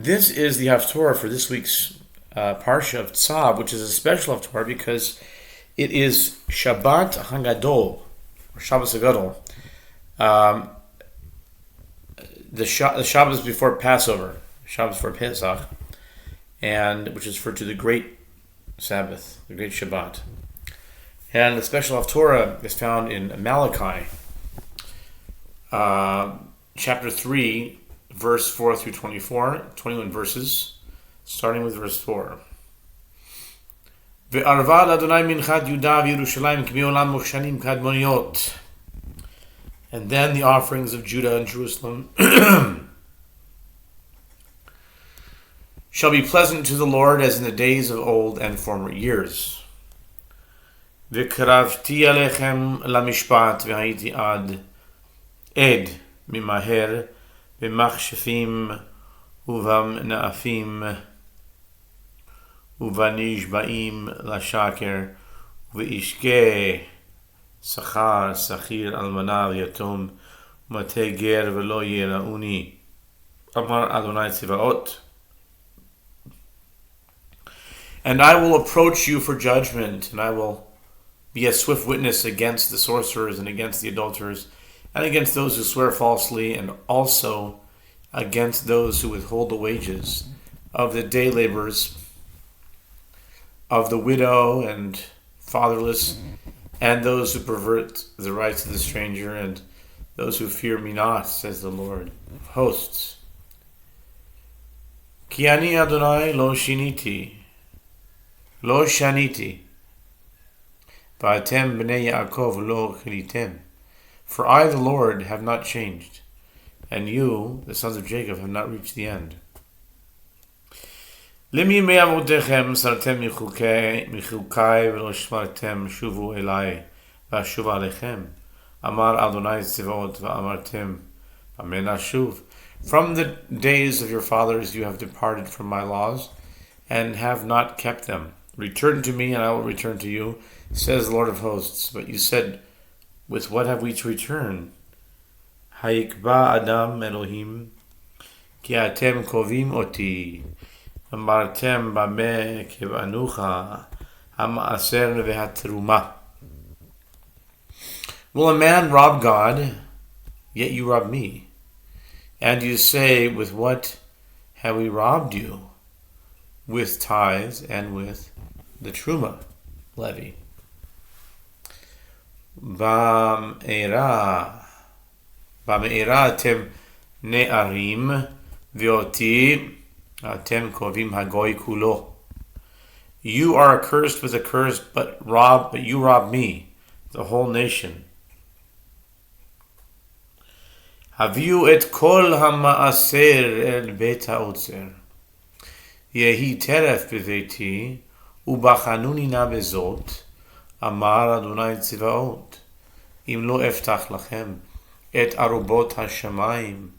This is the Haftarah for this week's Parsha of Tzav, which is a special Haftarah because it is Shabbat Hagadol, or Shabbat Hagadol. The Shabbat is before Passover, Shabbat before Pesach, and which is referred to the Great Sabbath, the Great Shabbat. And the special Haftarah is found in Malachi, chapter 3, verse 4 through 24, 21 verses, starting with verse 4. Ve'arvad Adonai minchat Yudah v'Yerushalayim k'mi'olam mokshanim kadmoniyot. And then the offerings of Judah and Jerusalem shall be pleasant to the Lord as in the days of old and former years. V'karavti alechem lamishpat v'hayiti ad ed mimaher v'machshefim uvam na'afim uvanishbaim lashaker v'ishke Sachar, Sachir, Almana, Yatom, Mate Ger, Velo Yerauni, Amar Adonai Tzivaot. And I will approach you for judgment, and I will be a swift witness against the sorcerers and against the adulterers, and against those who swear falsely, and also against those who withhold the wages of the day laborers, of the widow and fatherless, and those who pervert the rights of the stranger, and those who fear me not, says the Lord of hosts. Ki ani Adonai lo shaniti, va'atem b'nei Yaakov lo chilitem. For I, the Lord, have not changed, and you, the sons of Jacob, have not reached the end. Limi me'avotechem sartem michulkai v'lo shmartem shuvu elai v'ashuv alechem. Amar Adonai Tzivaot v'amartem amen ashuv. From the days of your fathers you have departed from my laws and have not kept them. Return to me and I will return to you, says the Lord of hosts. But you said, with what have we to return? Hayikba Adam Elohim ki atem kovim oti. Amartem bame kevanucha ha'maaser ve'hatruma. Will a man rob God? Yet you rob me. And you say, with what have we robbed you? With tithes and with the truma levy. Ba'me'era tem ne'arim ve'oti Atem kovim hagoy kulo. You are accursed with a curse, but you rob me, the whole nation. Haviu et kol hamaaser el bet haotzer. Yehi teref beveti ubachanuni na bezot. Amar Adonai Tzivaot. Im lo eftach lachem et arubot hashamayim.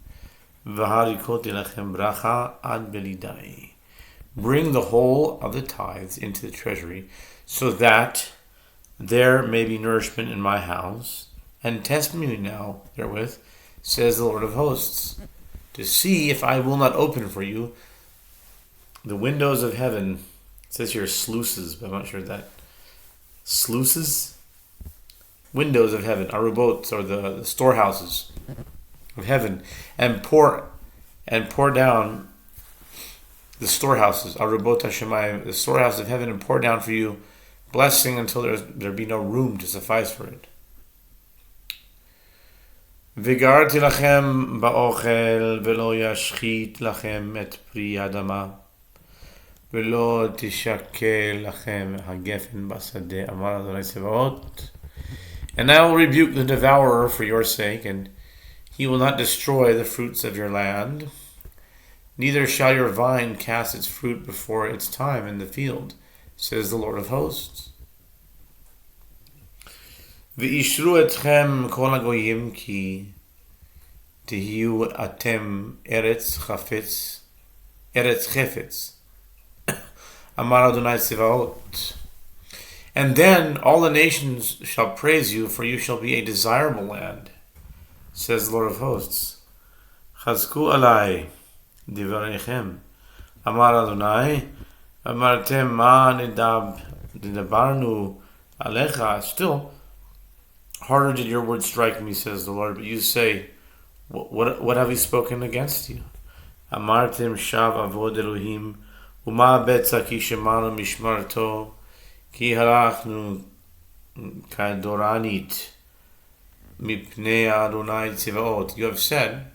Bring the whole of the tithes into the treasury, so that there may be nourishment in my house, and test me now therewith, says the Lord of hosts, to see if I will not open for you the windows of heaven. It says here sluices, but I'm not sure that. Sluices? Windows of heaven, arubot, or the storehouses of heaven, and pour down the storehouses, arubot hashemayim, the storehouse of heaven, and pour down for you blessing until there be no room to suffice for it. V'garti lachem ba'ochel v'lo yashchit lachem et pri adama v'lo tishakel lachem hagefen basadeh. Amar Adonai Tzivaot. And I will rebuke the devourer for your sake, and he will not destroy the fruits of your land, neither shall your vine cast its fruit before its time in the field, says the Lord of hosts. V'ishru etchem kol hagoyim ki tihiu atem eretz chafetz. Amar Adonai Tzivaot. And then all the nations shall praise you, for you shall be a desirable land, says the Lord of hosts. Chazku alai divarechem Amar Adonai, Amartem ma nidabarnu alecha. Still, harder did your word strike me, says the Lord. But you say, what have we spoken against you? Amartem shav avod Elohim, uma betza ki shemanu mishmarto, ki halachnu kadoranit mipnei Adonai tzivaot. You have said,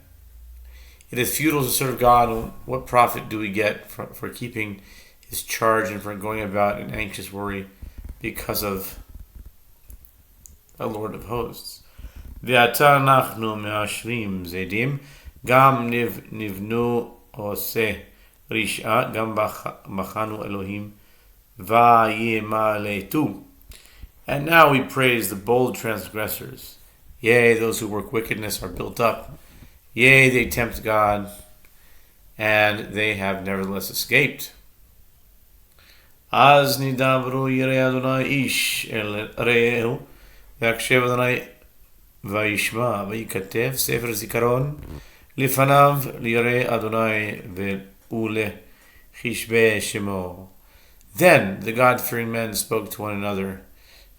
it is futile to serve God. What profit do we get for keeping His charge and for going about in anxious worry because of the Lord of hosts? Ve'ata nachnu me'ashrim zedim gam nivnu oseh risha gam bachanu Elohim va'yimaletu. And now we praise the bold transgressors. Yea, those who work wickedness are built up. Yea, they tempt God, and they have nevertheless escaped. Az nidavru yirei Adonai ish el re'ehu, ve'akshev Adonai vayishma, vayikatev sefer zikaron, lifanav lirei Adonai ve'ule chishbe shemo. Then the God-fearing men spoke to one another,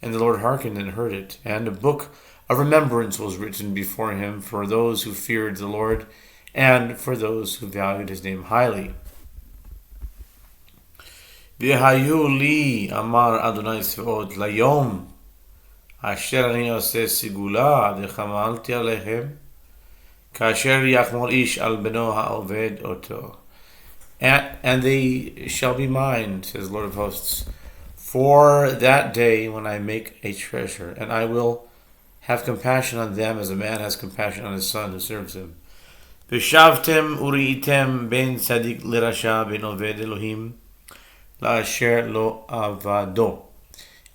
and the Lord hearkened and heard it, and a book of remembrance was written before him for those who feared the Lord and for those who valued his name highly. V'hayu li amar Adonai Tzvaot layom asher ani oseh sigula v'chamalti alechem kasher yachmol ish al beno ha'oved oto. And they shall be mine, says the Lord of hosts, for that day when I make a treasure, and I will have compassion on them as a man has compassion on his son who serves him. V'shavtem uri'item ben tzadik l'rasha ben oved Elohim la'asher lo avado.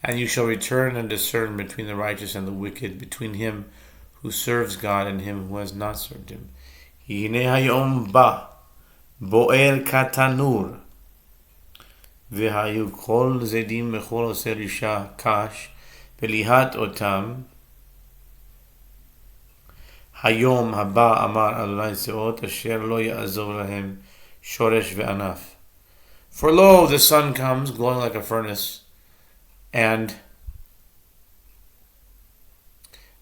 And you shall return and discern between the righteous and the wicked, between him who serves God and him who has not served him. Hinei hayom ba bo'er katanur v'hayu kol zedim mechol oseh risha kash v'lihat otam. Hayom haba amar Adonai Tzevaot asher lo ya'azov lahem shoresh ve'anaf. For lo, the sun comes glowing like a furnace, and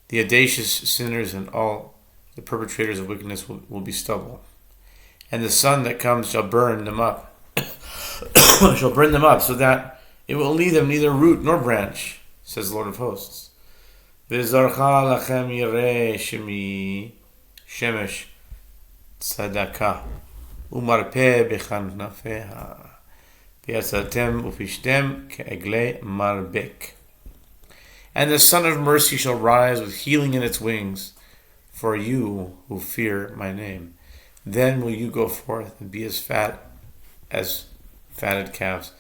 the audacious sinners and all the perpetrators of wickedness will be stubble. And the sun that comes shall burn them up, shall burn them up, so that it will leave them neither root nor branch, says the Lord of hosts. V'zarcha lachem yireh shemi shemesh tzedakah umarpeh bechanafeha v'yatzaltem ufishtem ke'eglei marbek. And the sun of mercy shall rise with healing in its wings for you who fear my name. Then will you go forth and be as fat as fatted calves.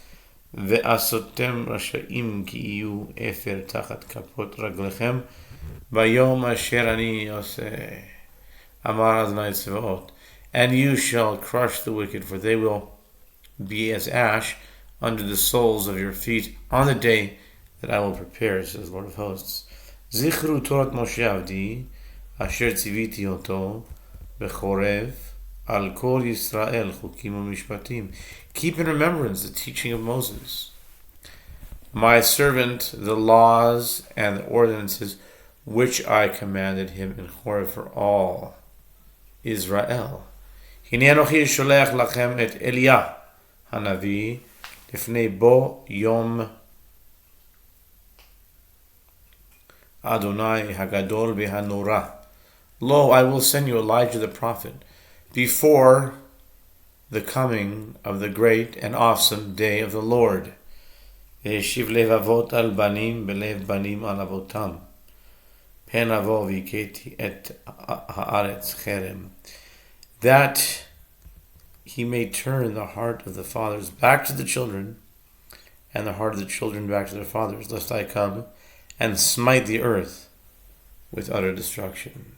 Ve'asotem rasha'im ki iyu efer tachat kapot raglechem bayom asher ani oseh amar Adonai Tzvaot. And you shall crush the wicked, for they will be as ash under the soles of your feet on the day that I will prepare, says the Lord of hosts. Zichru Torah Moshe Avdi asher tziviti oto bechorev al kol Yisrael chukim u'mishpatim. Keep in remembrance the teaching of Moses, my servant, the laws and the ordinances which I commanded him in Horeb for all Israel. Hinei anochi sholech lachem et Eliah hanavi lifnei bo yom Adonai Hagadol v'hanora. Lo, I will send you Elijah the prophet before the coming of the great and awesome day of the Lord. Ve'eshiv levavot al banim belev banim al avotam. Pen avo v'iketi et haaretz cherem. That he may turn the heart of the fathers back to the children, and the heart of the children back to their fathers, lest I come and smite the earth with utter destruction.